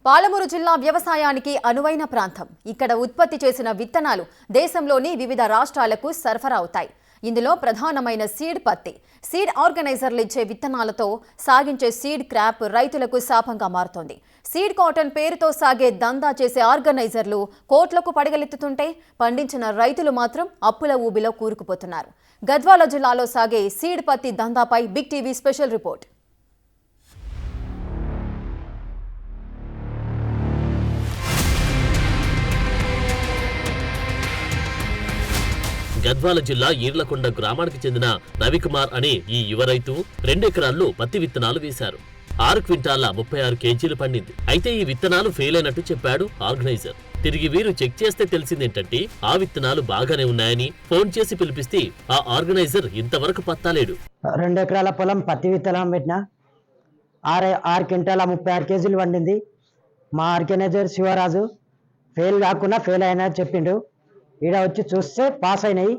పాలమూరు జిల్లా వ్యవసాయానికి అనువైన ప్రాంతం. ఇక్కడ ఉత్పత్తి చేసిన విత్తనాలు దేశంలోని వివిధ రాష్ట్రాలకు సరఫరా అవుతాయి. ఇందులో ప్రధానమైన సీడ్ పత్తి. సీడ్ ఆర్గనైజర్లు ఇచ్చే విత్తనాలతో సాగించే సీడ్ క్రాప్ రైతులకు శాపంగా మారుతోంది. సీడ్ కాటన్ పేరుతో సాగే దందా చేసే ఆర్గనైజర్లు కోట్లకు పడగలెత్తుతుంటే పండించిన రైతులు మాత్రం అప్పుల ఊబిలో కూరుకుపోతున్నారు. గద్వాల జిల్లాలో సాగే సీడ్ పత్తి దందాపై big TV special report. Gadwal జిల్లా ఈర్లకొండ గ్రామానికి చెందిన రవికుమార్ అనే ఈ యువ రైతు 2 ఎకరాల్లో పత్తి విత్తనాలు వేశారు. 6 క్వింటాల 36 కేజీలు పండింది. అయితే ఈ విత్తనాలు ఫెయిల్ అయినట్టు చెప్పాడు ఆర్గనైజర్. తిరిగి వీరు చెక్ చేస్తే తెలిసిందేంటంటే ఆ విత్తనాలు బాగానే ఉన్నాయని ఫోన్ చేసి పిలిపిస్తే ఆ ఆర్గనైజర్ ఇంతవరకు పత్తాలేడు. 2 ఎకరాల పొలం పత్తి విత్తనం పెట్టిన 6 క్వింటాల 36 కేజీలు పండింది. మా ఆర్గనైజర్ శివరాజు ఫెయిల్ కాకుండా ఫెయిల్ అయినా చెప్పిండు. ఈడ వచ్చి చూస్తే పాస్ అయినాయి.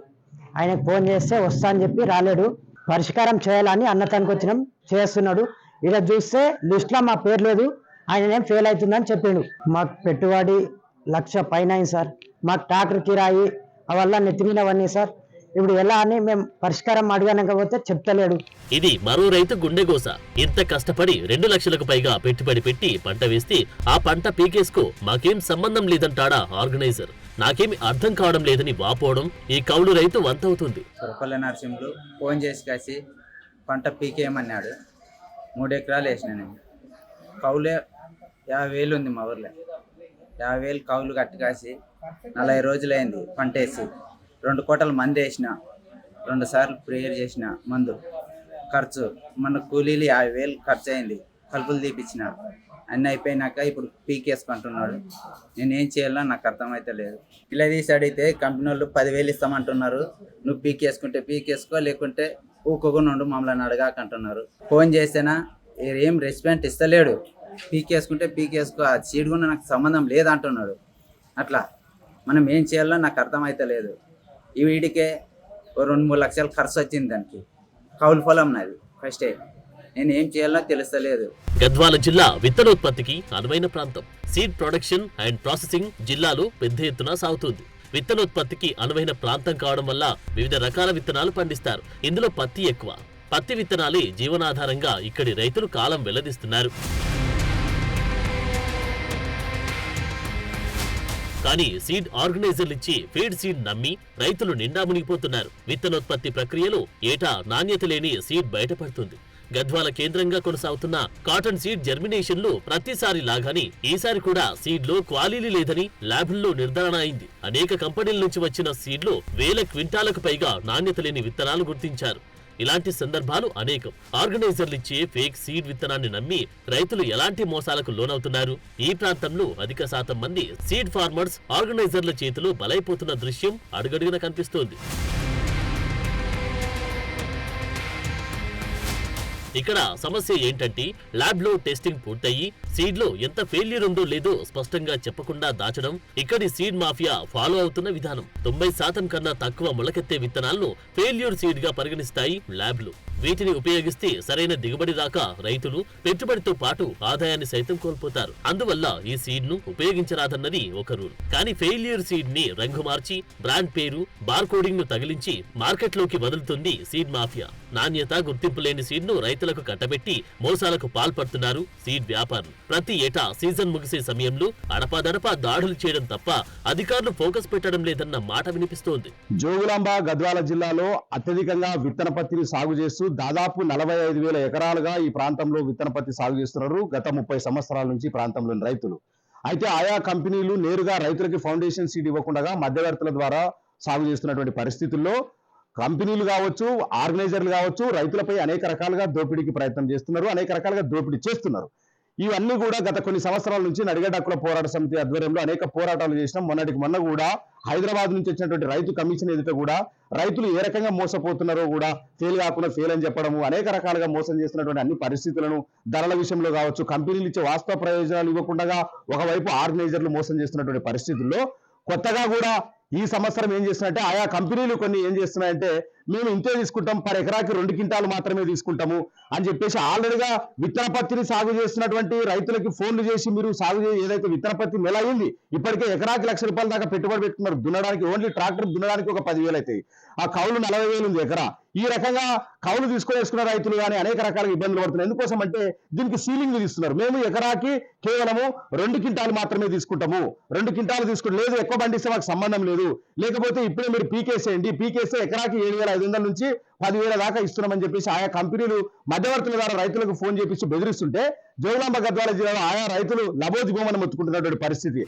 ఆయనకు ఫోన్ చేస్తే వస్తా అని చెప్పి రాలేడు. పరిష్కారం చేయాలని అన్నతానికి వచ్చినాం, చేస్తున్నాడు. ఈడ చూస్తే లిస్ట్లో మా పేరు లేదు, ఆయన ఏం ఫెయిల్ అవుతుందని చెప్పిండు. మాకు పెట్టుబడి 1,00,000 పైన అయింది సార్. మాకు ట్రాక్టర్ కిరాయి అవల్ల నెత్తిమీనవన్నీ సార్. ఇప్పుడు ఎలా అని మేము పరిష్కారం అడగనకపోతే చెప్తలేడు. ఇది మరో రైతు గుండెగోస. ఇంత కష్టపడి 2 లక్షలకు పైగా పెట్టుబడి పెట్టి పంట వేస్తే ఆ పంట పీకేసుకో మాకేం సంబంధం లేదంటాడా ఆర్గనైజర్. నాకేమి అర్థం కావడం లేదని వాపోవడం ఈ కౌలు రైతు వంతవుతుంది. సురపల్లి నరసింహులు ఫోన్ చేసి కాసి పంట పీకేయమన్నాడు. 3 ఎకరాలు వేసిన నేను. కౌలే 50,000 ఉంది మా ఊర్లో. 50,000 కౌలు కట్టి కాసి 40 రోజులైంది పంట వేసి. 2 కోటల మందు వేసిన, 2 సార్లు ప్రేయర్ చేసిన. మందు ఖర్చు మన కూలీలు 50,000 ఖర్చు అయింది. కలుపులు తీపిచ్చిన. అన్నీ అయిపోయినాక ఇప్పుడు పీకేసుకుంటున్నాడు. నేను ఏం చేయాలో నాకు అర్థమైతే లేదు. ఇలా తీసి అడిగితే కంపెనీ వాళ్ళు 10,000 ఇస్తామంటున్నారు. నువ్వు పీకేసుకుంటే పీకేసుకో, లేకుంటే ఊకోకుండా ఉండు, మమ్మల్ని అడగాకంటున్నారు. ఫోన్ చేస్తేనా ఏం రెస్పాన్స్ ఇస్తలేడు. పీకేసుకుంటే పీకేసుకో, ఆ సీడ్ కూడా నాకు సంబంధం లేదంటున్నాడు. అట్లా మనం ఏం చేయాలో నాకు అర్థమైతే లేదు. ఈ వీడికే 2-3 లక్షలు ఖర్చు వచ్చింది దానికి. కౌలు పొలం నాది ఫస్టే. నేను ఏం చేయాలో తెలుస్తలేదు. గద్వాల జిల్లా విత్తనోత్పత్తికి అనువైన ప్రాంతం. సీడ్ ప్రొడక్షన్ అండ్ ప్రాసెసింగ్ జిల్లాలో పెద్ద ఎత్తున సాగుతుంది. విత్తనోత్పత్తికి అనువైన ప్రాంతం కావడం వల్ల వివిధ రకాల విత్తనాలు పండిస్తారు. ఇందులో పత్తి ఎక్కువ. పత్తి విత్తనాలే జీవనాధారంగా ఇక్కడి రైతులు కాలం వెల్లదిస్తున్నారు. కానీ సీడ్ ఆర్గనైజర్లు ఇచ్చి ఫీడ్ సీడ్ నమ్మి రైతులు నిండా మునిగిపోతున్నారు. విత్తనోత్పత్తి ప్రక్రియలో ఏటా నాణ్యత లేని సీడ్ బయటపడుతుంది. గద్వాల కేంద్రంగా కొనసాగుతున్న కాటన్ సీడ్ జర్మినేషన్లు ప్రతిసారి లాగానే ఈసారి కూడా సీడ్లో క్వాలిటీ లేదని ల్యాబుల్లో నిర్ధారణ అయింది. అనేక కంపెనీల నుంచి వచ్చిన సీడ్లో 1000 క్వింటాలకు పైగా నాణ్యత లేని విత్తనాలు గుర్తించారు. ఇలాంటి సందర్భాలు అనేకం. ఆర్గనైజర్లు ఇచ్చే ఫేక్ సీడ్ విత్తనాన్ని నమ్మి రైతులు ఎలాంటి మోసాలకు లోనవుతున్నారు? ఈ ప్రాంతంలో అధిక శాతం మంది సీడ్ ఫార్మర్స్ ఆర్గనైజర్ల చేతిలో బలైపోతున్న దృశ్యం అడుగడుగున కనిపిస్తోంది. ఇక్కడ సమస్య ఏంటంటే ల్యాబ్ లో టెస్టింగ్ పూర్తయి సీడ్ లో ఎంత ఫెయిల్యూర్ ఉందో లేదో స్పష్టంగా చెప్పకుండా దాచడం ఇక్కడి సీడ్ మాఫియా ఫాలో అవుతున్న విధానం. 90% కన్నా తక్కువ మొలకెత్తే విత్తనాలను ఫెయిల్యూర్ సీడ్ గా పరిగణిస్తాయి ల్యాబ్లు. వీటిని ఉపయోగిస్తే సరైన దిగుబడి రాక రైతులు పెట్టుబడితో పాటు ఆదాయాన్ని సైతం కోల్పోతారు. అందువల్ల ఈ సీడ్ ను ఉపయోగించరాదన్నది ఒక రూల్. కానీ ఫెయిల్యూర్ సీడ్ ని రంగు మార్చి బ్రాండ్ పేరు బార్ కోడింగ్ ను తగిలించి మార్కెట్ లోకి వదులుతుంది సీడ్ మాఫియా. నాణ్యత గుర్తింపు లేని సీడ్ ను రైతులకు కట్టబెట్టి మోసాలకు పాల్పడుతున్నారు సీడ్ వ్యాపారులు. ప్రతి ఏటా సీజన్ ముగిసే సమయంలో అడపాదడపా దాడులు చేయడం తప్ప అధికారులు ఫోకస్ పెట్టడం లేదన్న మాట వినిపిస్తోంది. జోగులాంబ గద్వాల జిల్లాలో అత్యధికంగా విత్తన పత్తిని సాగు చేస్తూ దాదాపు 45,000 ఎకరాలుగా ఈ ప్రాంతంలో విత్తన పత్తి సాగు చేస్తున్నారు గత 30 సంవత్సరాల నుంచి ప్రాంతంలోని రైతులు. అయితే ఆయా కంపెనీలు నేరుగా రైతులకి ఫౌండేషన్ సీడ్ ఇవ్వకుండా మధ్యవర్తుల ద్వారా సాగు చేస్తున్నటువంటి పరిస్థితుల్లో కంపెనీలు కావచ్చు, ఆర్గనైజర్లు కావచ్చు, రైతులపై అనేక రకాలుగా దోపిడీకి ప్రయత్నం చేస్తున్నారు, అనేక రకాలుగా దోపిడీ చేస్తున్నారు. ఇవన్నీ కూడా గత కొన్ని సంవత్సరాల నుంచి నడిగడ్డ హక్కుల పోరాట సమితి ఆధ్వర్యంలో అనేక పోరాటాలు చేసినాం. మొన్న కూడా హైదరాబాద్ నుంచి వచ్చినటువంటి రైతు కమిషన్ ఎదుట కూడా రైతులు ఏ రకంగా మోసపోతున్నారో కూడా ఫెయిల్ కాకుండా ఫెయిల్ అని చెప్పడము, అనేక రకాలుగా మోసం చేస్తున్నటువంటి అన్ని పరిస్థితులను ధరల విషయంలో కావచ్చు, కంపెనీలు ఇచ్చే వాస్తవ ప్రయోజనాలు ఇవ్వకుండా ఒకవైపు ఆర్గనైజర్లు మోసం చేస్తున్నటువంటి పరిస్థితుల్లో కొత్తగా కూడా ఈ సంవత్సరం ఏం చేస్తున్నాయంటే ఆయా కంపెనీలు కొన్ని ఏం చేస్తున్నాయంటే మేము ఇంతే తీసుకుంటాం, పర్ ఎకరాకి 2 క్వింటాలు మాత్రమే తీసుకుంటాము అని చెప్పేసి ఆల్రెడీగా విత్తన పత్తిని సాగు చేస్తున్నటువంటి రైతులకి ఫోన్లు చేసి మీరు ఏదైతే విత్తన పత్తి నెల అయింది ఇప్పటికే ఎకరాకి ₹1,00,000 దాకా పెట్టుబడి పెట్టుకున్నారు. దున్నడానికి ఓన్లీ ట్రాక్టర్ దున్నడానికి ఒక 10,000 అవుతాయి. ఆ కౌలు 40,000 ఉంది ఎకరా. ఈ రకంగా కౌలు తీసుకున్న రైతులు కానీ అనేక రకాల ఇబ్బందులు పడుతున్నారు. ఎందుకోసం అంటే దీనికి సీలింగ్ విధిస్తున్నారు. మేము ఎకరాకి కేవలము 2 క్వింటాలు మాత్రమే తీసుకుంటాము, 2 క్వింటాలు తీసుకుంటాం, లేదు ఎక్కువ పండిస్తే మాకు సంబంధం లేదు, లేకపోతే ఇప్పుడే మీరు పీకేసేయండి, పీకేస్తే ఎకరాకి 7,500 నుంచి 10,000 దాకా ఇస్తున్నామని చెప్పేసి ఆయా కంపెనీలు మధ్యవర్తుల ద్వారా రైతులకు ఫోన్ చేపించి బెదిరిస్తుంటే జోగులాంబ గద్వాల జిల్లాలో ఆయా రైతులు లబోదిబోమని మొత్తుకుంటున్నటువంటి పరిస్థితి.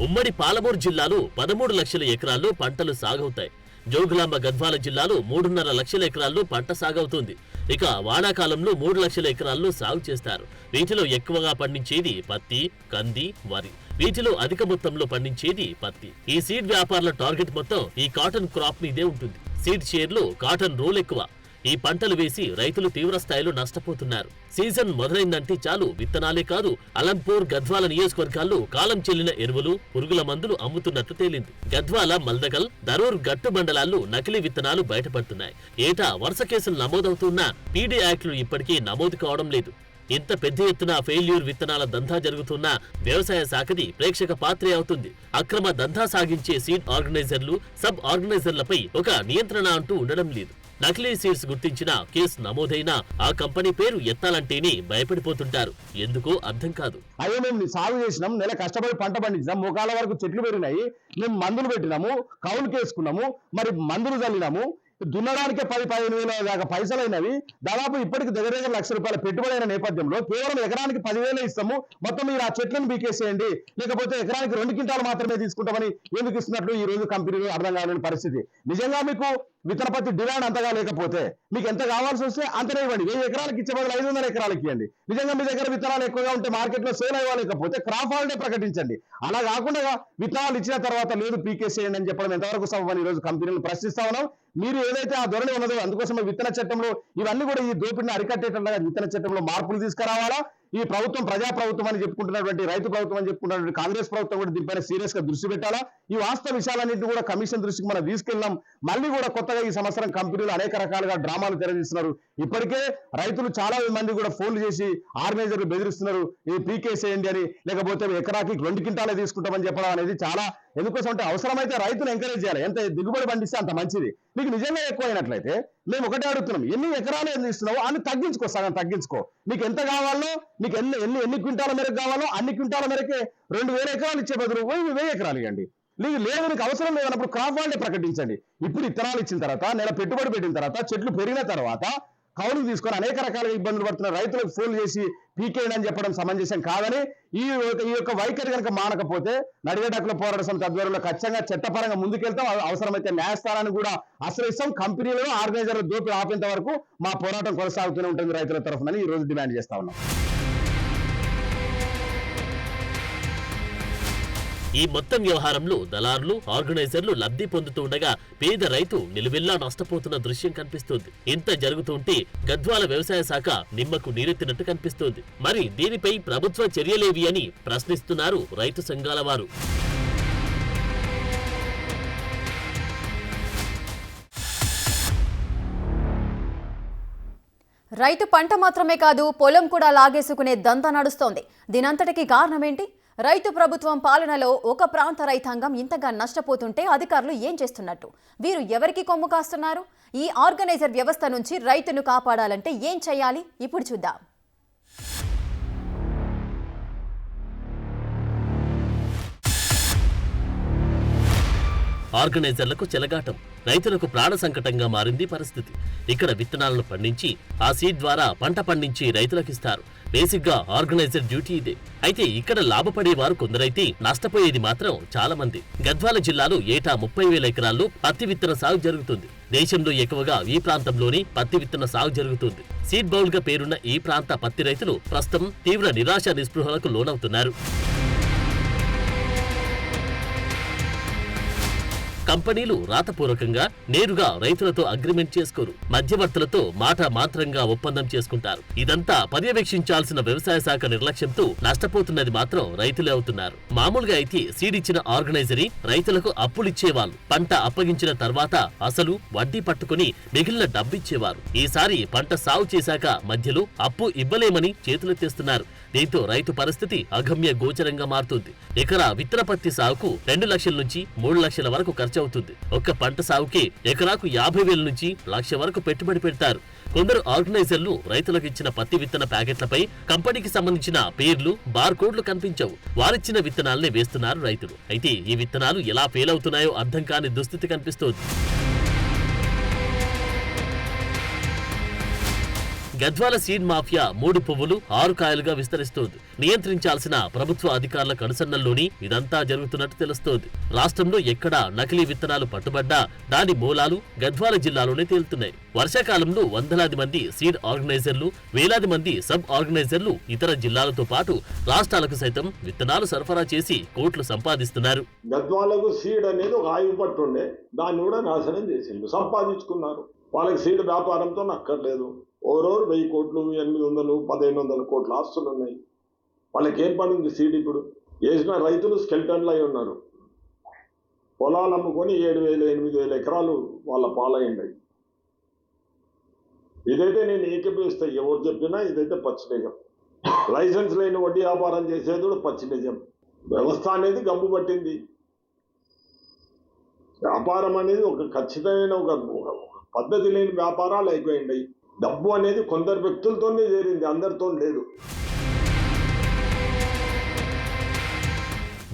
ఉమ్మడి పాలమూరు జిల్లాలో 13 లక్షల ఎకరాల్లో పంటలు సాగవుతాయి. జోగులాంబ గద్వాల జిల్లాలో 3.5 లక్షల ఎకరాల్లో పంట సాగవుతుంది. ఇక వానాకాలంలో 3 లక్షల ఎకరాల్లో సాగు చేస్తారు. వీటిలో ఎక్కువగా పండించేది పత్తి, కంది, వరి. వీటిలో అధిక మొత్తంలో పండించేది పత్తి. ఈ సీడ్ వ్యాపారుల టార్గెట్ మొత్తం ఈ కాటన్ క్రాప్ మీదే ఉంటుంది. సీడ్ షేర్లో కాటన్ రోల్ ఎక్కువ. ఈ పంటలు వేసి రైతులు తీవ్ర స్థాయిలో నష్టపోతున్నారు. సీజన్ మొదలైందంటే చాలు విత్తనాలే కాదు, అలంపూర్, గద్వాల నియోజకవర్గాల్లో కాలం చెల్లిన ఎరువులు, పురుగుల మందులు అమ్ముతున్నట్టు తేలింది. గద్వాల, మల్దగల్, దరూర్, గట్టు మండలాల్లో నకిలీ విత్తనాలు బయటపడుతున్నాయి. ఏటా వరుస కేసులు నమోదవుతున్నా పీడీ యాక్టులు ఇప్పటికీ నమోదు కావడం లేదు. ఇంత పెద్ద ఎత్తున ఫెయిల్యూర్ విత్తనాల దందా జరుగుతున్నా వ్యవసాయ శాఖది ప్రేక్షక పాత్రే అవుతుంది. అక్రమ దందా సాగించే సీడ్ ఆర్గనైజర్లు, సబ్ ఆర్గనైజర్లపై ఒక నియంత్రణ అంటూ ఉండడం లేదు. నకిలీ సీడ్స్ గుర్తించిన కేసు నమోదైనా ఆ కంపెనీ పేరు ఎత్తాలంటేనే భయపడిపోతుంటారు. ఎందుకో అర్థం కాదు. అయ్యో మేము సాగు చేసినాం, నెల కష్టపడి పంట పండించినాం, మోకాల వరకు చెట్లు పెరిగినాయి, మేము మందులు పెట్టినాము, కౌలు కేసుకున్నాము, మరి మందులు చల్లినాము, దున్నడానికే 10-15 వేల దాకా పైసలు అయినవి, దాదాపు ఇప్పటికి దగ్గర ₹1,00,000 పెట్టుబడి అయిన నేపథ్యంలో కేవలం ఎకరానికి 10,000 ఇస్తాము, మొత్తం మీరు ఆ చెట్లను బీకేసేయండి, లేకపోతే ఎకరానికి 2 క్వింటాలు మాత్రమే తీసుకుంటామని ఎందుకు ఇస్తున్నట్లు ఈ రోజు కంపెనీలు అర్థం కాలేని పరిస్థితి. నిజంగా మీకు విత్తన పత్తి డిమాండ్ అంతగా లేకపోతే మీకు ఎంత కావాల్సి వస్తే అంతనే ఇవ్వండి. 1000 ఎకరాలకు ఇచ్చే బదులు 500 ఎకరాలకు ఇవ్వండి. నిజంగా మీ దగ్గర విత్తనాలు ఎక్కువగా ఉంటే మార్కెట్లో సేల్ అవ్వలేకపోతే క్రాప్ హాలిడే ప్రకటించండి. అలా కాకుండా విత్తనాలు ఇచ్చిన తర్వాత లేదు పీకేసేయండి అని చెప్పడం ఎంతవరకు సబబని ఈ రోజు కంపెనీలు ప్రశ్నిస్తా ఉన్నాం. మీరు ఏదైతే ఆ ధోరణి ఉన్నదో అందుకోసం విత్తన చట్టంలో ఇవన్నీ కూడా ఈ దోపిడిని అరికట్టేటట్లుగా విత్తన చట్టంలో మార్పులు తీసుకురావాలా. ఈ ప్రభుత్వం ప్రజా ప్రభుత్వం అని చెప్పుకుంటున్నటువంటి, రైతు ప్రభుత్వం అని చెప్పుకుంటున్నటువంటి కాంగ్రెస్ ప్రభుత్వం కూడా దీనిపైన సీరియస్ గా దృష్టి పెట్టాలా. ఈ వాస్తవ విషయాలన్నింటినీ కూడా కమిషన్ దృష్టికి మనం తీసుకెళ్ళాం. మళ్ళీ కూడా కొత్తగా ఈ సంవత్సరం కంపెనీలు అనేక రకాలుగా డ్రామాలు తెరదీస్తున్నారు. ఇప్పటికే రైతులు చాలా మంది కూడా ఫోన్లు చేసి ఆర్గనైజర్లు బెదిరిస్తున్నారు, ఇది పీకేసేయండి అని, లేకపోతే ఎకరాకి 2 క్వింటాలే తీసుకుంటామని చెప్పడం అనేది చాలా ఎందుకోసం అంటే అవసరమైతే రైతులు ఎంకరేజ్ చేయాలి. ఎంత దిగుబడి పండిస్తే అంత మంచిది. నీకు నిజంగా ఎక్కువ అయినట్లయితే మేము ఒకటే అడుగుతున్నాం, ఎన్ని ఎకరాలు ఎన్ని ఇస్తున్నావు అన్ని తగ్గించుకో, సగం తగ్గించుకో. నీకు ఎంత కావాలో, నీకు ఎన్ని క్వింటాల మేరకు కావాలో అన్ని క్వింటాల మేరకే 2,000 ఎకరాలు ఇచ్చే బదులు 1,000 ఎకరాలు ఇవ్వండి. లేదు నీకు అవసరం లేదన్నప్పుడు క్రాప్ హాలిడే ప్రకటించండి. ఇప్పుడు విత్తనాలు ఇచ్చిన తర్వాత, నెల పెట్టుబడి పెట్టిన తర్వాత, చెట్లు పెరిగిన తర్వాత కౌలు తీసుకొని అనేక రకాలుగా ఇబ్బందులు పడుతున్న రైతులకు ఫోన్ చేసి పీకేయడం అని చెప్పడం సమంజసం కాదని, ఈ యొక్క వైఖరి కనుక మానకపోతే నడిగేటకుల పోరాట సమితి ఆధ్వర్యంలో ఖచ్చితంగా చట్టపరంగా ముందుకెళ్తాం. అవసరమైతే న్యాయస్థానాన్ని కూడా ఆశ్రయిస్తాం. కంపెనీలను ఆర్గనైజర్ల దోపిడీ ఆపేంత వరకు మా పోరాటం కొనసాగుతూనే ఉంటుంది రైతుల తరఫునని ఈ రోజు డిమాండ్ చేస్తా ఉన్నాం. ఈ మొత్తం వ్యవహారంలో దళారులు, ఆర్గనైజర్లు లబ్ధి పొందుతుండగా పేద రైతు నిలువెల్లా నష్టపోతున్న దృశ్యం కనిపిస్తోంది. ఇంత జరుగుతుంటే గద్వాల వ్యవసాయ శాఖ నిమ్మకు నీరెత్తినట్టు కనిపిస్తోంది. మరి దీనిపై ప్రభుత్వ చర్యలేవి అని ప్రశ్నిస్తున్నారు రైతు సంఘాల వారు. రైతు పంట మాత్రమే కాదు, పొలం కూడా లాగేసుకునే దంతా నడుస్తోంది. దీనంతటికీ కారణమేంటి? రైతు ప్రభుత్వం పాలనలో ఒక ప్రాంత రైతాంగం ఇంతగా నష్టపోతుంటే అధికారులు ఏం చేస్తున్నట్టు? వీరు ఎవరికి కొమ్ము కాస్తున్నారు? ఈ ఆర్గనైజర్ వ్యవస్థ నుంచి రైతును కాపాడాలంటే ఏం చేయాలి? ఇప్పుడు చూద్దాం. ఆర్గనైజర్లకు చెలగాటం, రైతులకు ప్రాణ సంకటంగా మారింది పరిస్థితి. ఇక్కడ విత్తనాలను పండించి ఆ సీడ్ ద్వారా పంట పండించి రైతులకిస్తారు. బేసిక్ గా ఆర్గనైజర్ డ్యూటీ ఇదే. అయితే ఇక్కడ లాభపడేవారు కొందరైతే నష్టపోయేది మాత్రం చాలా మంది. గద్వాల జిల్లాలో ఏటా 30,000 ఎకరాల్లో పత్తి విత్తన సాగు జరుగుతుంది. దేశంలో ఎక్కువగా ఈ ప్రాంతంలోనే పత్తి విత్తన సాగు జరుగుతుంది. సీడ్ బౌల్ గా పేరున్న ఈ ప్రాంత పత్తి రైతులు ప్రస్తుతం తీవ్ర నిరాశ నిస్పృహలకు లోనవుతున్నారు. కంపెనీలు రాతపూర్వకంగా నేరుగా రైతులతో అగ్రిమెంట్ చేసుకోరు. మధ్యవర్తులతో మాట మాత్రంగా ఒప్పందం చేసుకుంటారు. ఇదంతా పర్యవేక్షించాల్సిన వ్యవసాయ శాఖ నిర్లక్ష్యంతో నష్టపోతున్నది మాత్రం రైతులే అవుతున్నారు. మామూలుగా అయితే సీడ్ ఇచ్చిన ఆర్గనైజరీ రైతులకు అప్పులిచ్చేవాళ్ళు. పంట అప్పగించిన తర్వాత అసలు వడ్డీ పట్టుకుని మిగిలిన డబ్బిచ్చేవారు. ఈసారి పంట సాగు చేశాక మధ్యలో అప్పు ఇవ్వలేమని చేతులెత్తేస్తున్నారు. దీంతో రైతు పరిస్థితి అగమ్య గోచరంగా మారుతుంది. ఎకరా విత్తన పత్తి సాగుకు 2 లక్షల నుంచి 3 లక్షల వరకు ఖర్చు అవుతుంది. ఒక్క పంట సాగుకే ఎకరాకు 50,000 నుంచి 1,00,000 వరకు పెట్టుబడి పెడతారు. కొందరు ఆర్గనైజర్లు రైతులకు ఇచ్చిన పత్తి విత్తన ప్యాకెట్లపై కంపెనీకి సంబంధించిన పేర్లు, బార్ కోడ్లు కనిపించవు. వారిచ్చిన విత్తనాలనే వేస్తున్నారు రైతులు. అయితే ఈ విత్తనాలు ఎలా ఫెయిల్ అవుతున్నాయో అర్థం కాని దుస్థితి కనిపిస్తోంది. గద్వాల సీడ్ మాఫియా 3 పువ్వులు 6 కాయలుగా విస్తరిస్తోంది. నియంత్రించాల్సిన ప్రభుత్వ అధికారుల కనుసన్నల్లోని ఇదంతా జరుగుతున్నట్టు తెలుస్తోంది. రాష్ట్రంలో ఎక్కడా నకిలీ విత్తనాలు పట్టుబడ్డా దాని మూలాలు గద్వాల జిల్లాలోనే తేలుతున్నాయి. వర్షాకాలంలో వందలాది మంది సీడ్ ఆర్గనైజర్లు, వేలాది మంది సబ్ ఆర్గనైజర్లు ఇతర జిల్లాలతో పాటు రాష్ట్రాలకు సైతం విత్తనాలు సరఫరా చేసి కోట్లు సంపాదిస్తున్నారు. గద్వాలకు సీడ్ అనేది ఒక ఆయువు పట్టు ఉండే, దాన్ని కూడా నాశనం చేసిండు, సంపాదించుకున్నారు. వాళ్ళకి సీడ్ వ్యాపారంతో నక్కర్లేదు. ఓరోరు 1000 కోట్లు, 800, 1500 కోట్ల ఆస్తులు ఉన్నాయి. వాళ్ళకి ఏం పని ఉంది సీడ్? ఇప్పుడు వేసిన రైతులు స్కెల్టన్లు అయి ఉన్నారు. పొలాలు అమ్ముకొని 7,000, 8,000 ఎకరాలు వాళ్ళ పాలయ్యండి. ఇదైతే నేను ఏకీభవిస్తా, ఎవరు చెప్పినా ఇదైతే పచ్చి నిజం. లైసెన్స్ లేని వడ్డీ వ్యాపారం చేసేది కూడా పచ్చి నిజం. వ్యవస్థ అనేది గబ్బు పట్టింది. వ్యాపారం అనేది ఒక ఖచ్చితమైన ఒక పద్ధతి లేని వ్యాపారాలు అయిపోయింది. డబ్బు అనేది కొందరు వ్యక్తులతోనే చేరింది, అందరితో లేదు.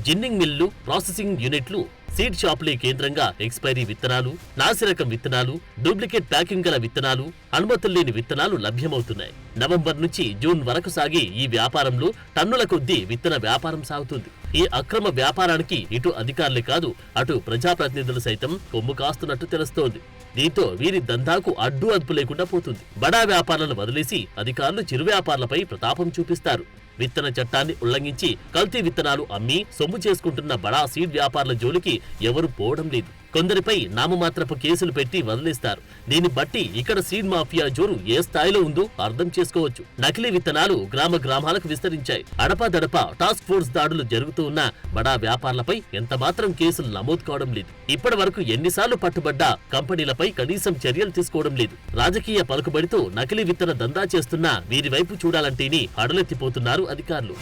జిన్నింగ్ మిల్లు, ప్రాసెసింగ్ యూనిట్లు, సీడ్ షాపులే కేంద్రంగా ఎక్స్పైరీ విత్తనాలు, నాసిరకం విత్తనాలు, డూప్లికేట్ ప్యాకింగ్ గల విత్తనాలు, అనుమతులు లేని విత్తనాలు లభ్యమవుతున్నాయి. నవంబర్ నుంచి జూన్ వరకు సాగే ఈ వ్యాపారంలో టన్నుల కొద్దీ విత్తన వ్యాపారం సాగుతుంది. ఈ అక్రమ వ్యాపారానికి ఇటు అధికారులే కాదు, అటు ప్రజాప్రతినిధులు సైతం కొమ్ము కాస్తున్నట్టు తెలుస్తోంది. దీంతో వీరి దందాకు అడ్డు అదుపు లేకుండా పోతుంది. బడా వ్యాపారాలను వదిలేసి అధికారులు చిరు వ్యాపారులపై ప్రతాపం చూపిస్తారు. విత్తన చట్టాన్ని ఉల్లంఘించి కల్తీ విత్తనాలు అమ్మి సొమ్ము చేసుకుంటున్న బడా సీడ్ వ్యాపారుల జోలికి ఎవరు పోవడం లేదు. కొందరిపై నామమాత్రపు కేసులు పెట్టి వదిలేస్తారు. దీన్ని బట్టి ఇక్కడ సీడ్ మాఫియా జోరు ఏ స్థాయిలో ఉందో అర్థం చేసుకోవచ్చు. నకిలీ విత్తనాలు గ్రామ గ్రామాలకు విస్తరించాయి. అడపాదడప టాస్క్ ఫోర్స్ దాడులు జరుగుతూ ఉన్న బడా వ్యాపారులపై ఎంత మాత్రం కేసులు నమోదు కావడం లేదు. ఇప్పటి వరకు ఎన్నిసార్లు పట్టుబడ్డా కంపెనీలపై కనీసం చర్యలు తీసుకోవడం లేదు. రాజకీయ పలుకుబడితో నకిలీ విత్తన దందా చేస్తున్న వీరి వైపు చూడాలంటేనే హడలెత్తిపోతున్నారు అధికారులు.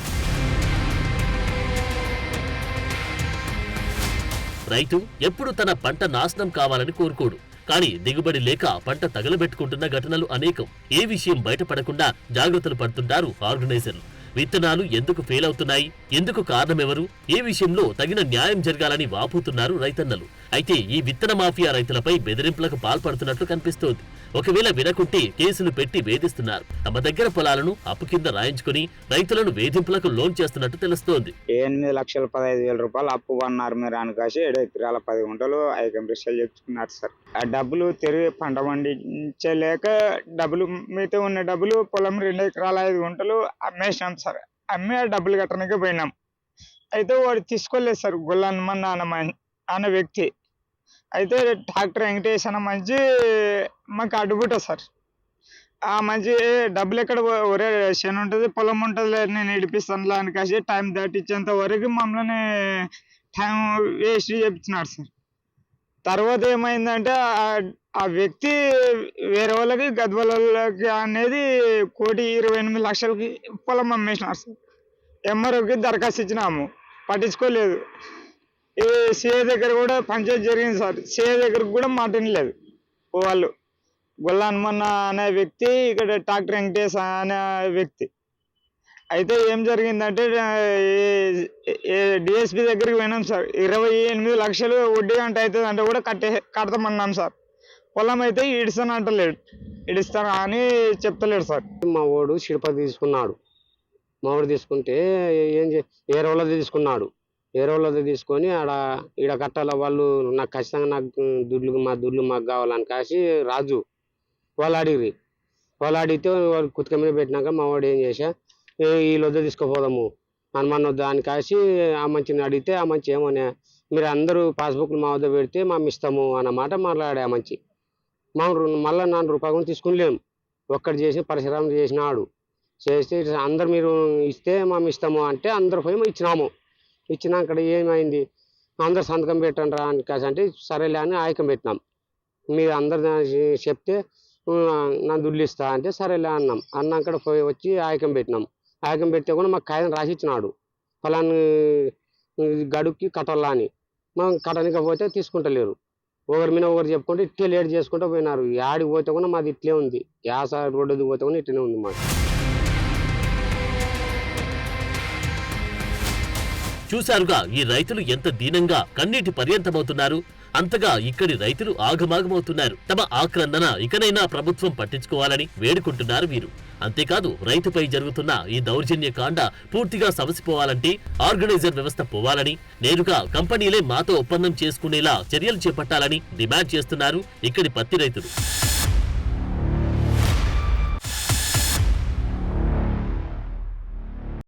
రైతు ఎప్పుడు తన పంట నాశనం కావాలని కోరుకోడు. కానీ దిగుబడి లేక పంట తగలబెట్టుకుంటున్న ఘటనలు అనేకం. ఏ విషయం బయటపడకుండా జాగ్రత్తలు పడుతుంటారు ఆర్గనైజర్లు. విత్తనాలు ఎందుకు ఫెయిల్ అవుతున్నాయి, ఎందుకు కారణమెవరు, ఏ విషయంలో తగిన న్యాయం జరగాలని వాపోతున్నారు రైతన్నలు. అయితే ఈ విత్తన మాఫియా రైతులపై బెదిరింపులకు పాల్పడుతున్నట్లు కనిపిస్తోంది. ఒకవేళ వినకుంటే కేసులు పెట్టి వేధిస్తున్నారు. తమ దగ్గర పొలాలను అప్పు కింద రాయించుకుని రైతులను వేధింపులకు లోన్ చేస్తున్నట్టు తెలుస్తోంది. 8,15,000 రూపాయలు అప్పు అన్నారు మీరు అనుకాసి 7 ఎకరాల 10 గుంటలు ఐకంప్రెషల్ చెప్పుకున్నారు సార్. ఆ డబ్బులు తిరిగి పంట పండించలేక డబ్బులు మిగతా ఉన్న డబ్బులు పొలం 2 ఎకరాల 5 గుంటలు అమ్మేసినాం సార్. అమ్మి ఆ డబ్బులు కట్టడానికి పోయినాం. అయితే వాడు తీసుకోలేదు సార్. గొల్లన్మన్న అన్న వ్యక్తి అయితే డాక్టర్ వెంకటేష్ అన్న మంచి మాకు అడ్డుబుట్ట సార్. ఆ మంచి డబ్బులు ఎక్కడ ఒరే శని ఉంటుంది, పొలం ఉంటుంది, నేను ఇడిపిస్తాను అని కాసి టైం దాటించేంత వరకు మమ్మల్ని టైం వేస్ట్ చేయించినాడు సార్. తర్వాత ఏమైందంటే ఆ వ్యక్తి వేరే వాళ్ళకి గద్వాలకి అనేది 1,28,00,000కి పొలం అమ్మేసినారు సార్. ఎంఆర్ఓకి దరఖాస్తు ఇచ్చినాము, పట్టించుకోలేదు. ఈ సిఏ దగ్గర కూడా పంచాయతీ జరిగింది సార్. సిఏ దగ్గరకు కూడా మాట్లాడలేదు వాళ్ళు. గొల్ల హనుమన్న అనే వ్యక్తి, ఇక్కడ డాక్టర్ వెంకటేష్ అనే వ్యక్తి. అయితే ఏం జరిగిందంటే డిఎస్పి దగ్గరికి పోయినాం సార్. 28 లక్షలు వడ్డీ అంటే అవుతుంది అంటే కూడా కడతామన్నాం సార్. పొలం అయితే ఇడిస్తాను అంటలేడు, ఇడిస్తాను అని చెప్తలేడు సార్. మా వాడు సిడపతి తీసుకున్నాడు. మా వాడు తీసుకుంటే ఏ రోజులది తీసుకున్నాడు. ఏ రోజులది తీసుకొని ఈడ కట్టాల వాళ్ళు నాకు ఖచ్చితంగా మా దుడ్లు మాకు కావాలని కాసి రాజు వాళ్ళు అడిగిరి. వాళ్ళు అడిగితే వాళ్ళు కుతిక మీద పెట్టినాక మా వాడు ఏం చేసా, ఈ లొద్ద తీసుకుపోదాము హనుమాన్ వద్ద అని కాసి ఆ మంచిని అడిగితే ఆ మంచి ఏమోనే మీరు అందరూ పాస్బుక్లు మా వద్ద పెడితే మేము ఇస్తాము అన్నమాట మాట్లాడా మంచి మళ్ళీ 4 రూపాయలు తీసుకునిలేము. ఒక్కటి చేసి పరిశ్రమ చేసినాడు చేస్తే అందరు మీరు ఇస్తే మేము ఇస్తాము అంటే అందరు పోయి ఇచ్చినాము. ఇచ్చినాక ఏమైంది, అందరు సంతకం పెట్టండి రా అని అంటే సరేలే అని ఆయకం పెట్టినాం. మీరు అందరు చెప్తే నా దుడ్లు ఇస్తా అంటే సరేలే అన్నాం. అన్నాక పోయి వచ్చి ఆయకం పెట్టినాం. ఆయకం పెడితే కూడా మాకు కాగితం రాసి ఇచ్చినాడు, ఫలాని గడువుకి కట్టాలా అని. మనం కట్టనికపోతే తీసుకుంటలేరు. ఒకరి మీద ఒకరు చెప్పుకుంటే ఇట్లే లేట్ చేసుకుంటూ పోయినారు. యాడికి పోతే కూడా మాది ఇట్లే ఉంది, యాస రోడ్డు పోతే కూడా ఇట్లనే ఉంది మాకు. చూశారుగా ఈ రైతులు ఎంత దీనంగా కన్నీటి పర్యంతమవుతున్నారు. అంతగా ఇక్కడి రైతులు ఆగమాగమవుతున్నారు. తమ ఆక్రందన ఇకనైనా ప్రభుత్వం పట్టించుకోవాలని వేడుకుంటున్నారు వీరు. అంతేకాదు రైతుపై జరుగుతున్న ఈ దౌర్జన్య కాండ పూర్తిగా సమసిపోవాలంటే ఆర్గనైజర్ వ్యవస్థ పోవాలని, నేరుగా కంపెనీలే మాతో ఒప్పందం చేసుకునేలా చర్యలు చేపట్టాలని డిమాండ్ చేస్తున్నారు ఇక్కడి పత్తి రైతులు.